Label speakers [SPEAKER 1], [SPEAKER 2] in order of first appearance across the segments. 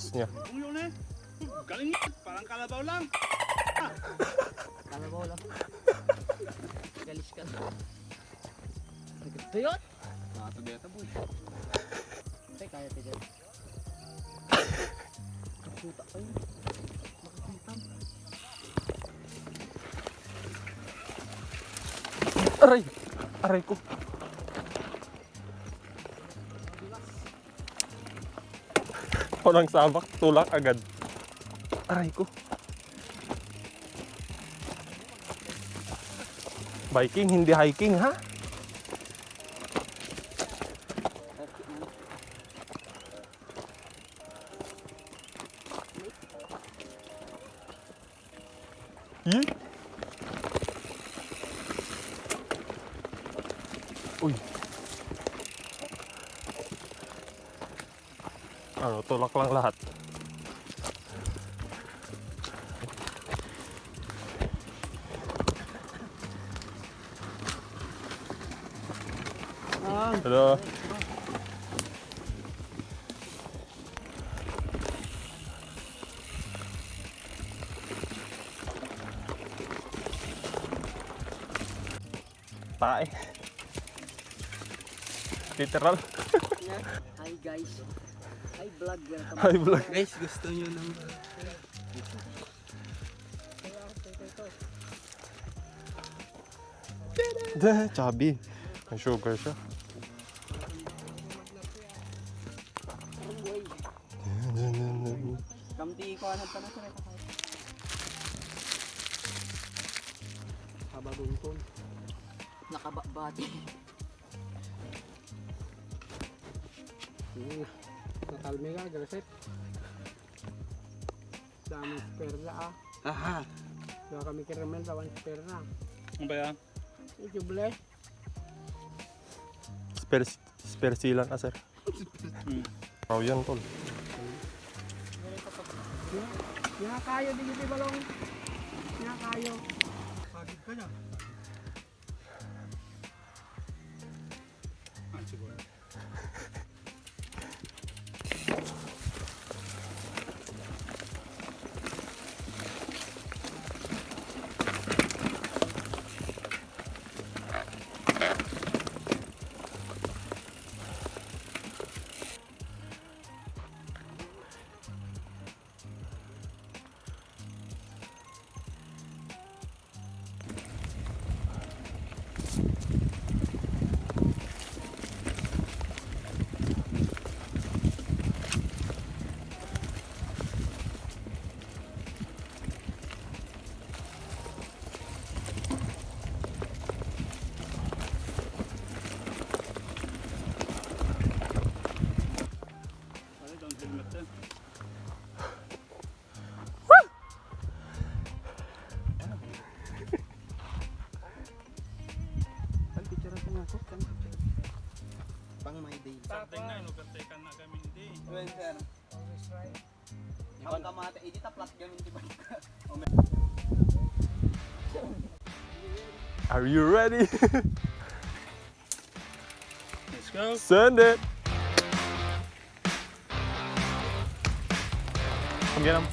[SPEAKER 1] juice niya.
[SPEAKER 2] Yun eh. Galing yan. Parang kalabaw lang.
[SPEAKER 3] Kalabaw lang. Galis ka na. Ito yun?
[SPEAKER 2] Nakatageta boy.
[SPEAKER 3] Ay, kaya tayo. Kaputa kayo. Makakita.
[SPEAKER 1] Aray! Aray ko. Walang sabak, tulak agad. Aray ko. Biking, hindi hiking, ha? Yee! Uy! Ano, tulak lang lahat. Hello. Tae. Literal.
[SPEAKER 3] Hi guys. Hi vlog. Welcome.
[SPEAKER 1] Hi vlog.
[SPEAKER 2] Guys, gusto nyo ng...
[SPEAKER 1] Chubby. May sugar siya.
[SPEAKER 3] Kamti ko ano pa na sa reta.
[SPEAKER 2] Kabaguntol.
[SPEAKER 3] Nakababati.
[SPEAKER 2] Nakalme ka, Garcet. Dami spare na ah. Aha. Kaya kami caramel, tawan spare na. Ano ba yan? Ito bleh.
[SPEAKER 1] Spare silang sir. Oh, yan tol.
[SPEAKER 2] Yan kayo, di kita balong. Yan kayo. Pagid ka niya. Ah, siguro.
[SPEAKER 3] Pang my day.
[SPEAKER 2] Sardeng na, inugartekan na kami hindi.
[SPEAKER 3] Well sir. Always right. Ibang kamata, hindi ta plat gamin di ba?
[SPEAKER 1] Are you ready?
[SPEAKER 2] Let's go.
[SPEAKER 1] Send it. Get him.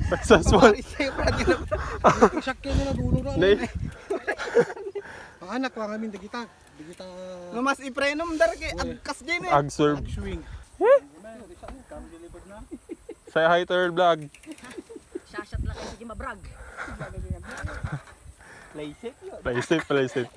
[SPEAKER 1] Successful.
[SPEAKER 3] Sa'yo, Brad, yun na.
[SPEAKER 4] Sakyan na dulo na.
[SPEAKER 1] Nay.
[SPEAKER 4] Anak wa kami digita. Digita
[SPEAKER 3] Mas iprenom dar kay agkas din eh.
[SPEAKER 1] Agsurb.
[SPEAKER 4] swing.
[SPEAKER 1] Say hi to your vlog.
[SPEAKER 5] Shashat lang kayo sige mabrag.
[SPEAKER 3] Play safe yun.
[SPEAKER 1] Play safe, play safe.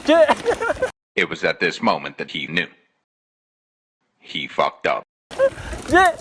[SPEAKER 1] Je!
[SPEAKER 6] It was at this moment that he knew. He fucked up.
[SPEAKER 1] Je!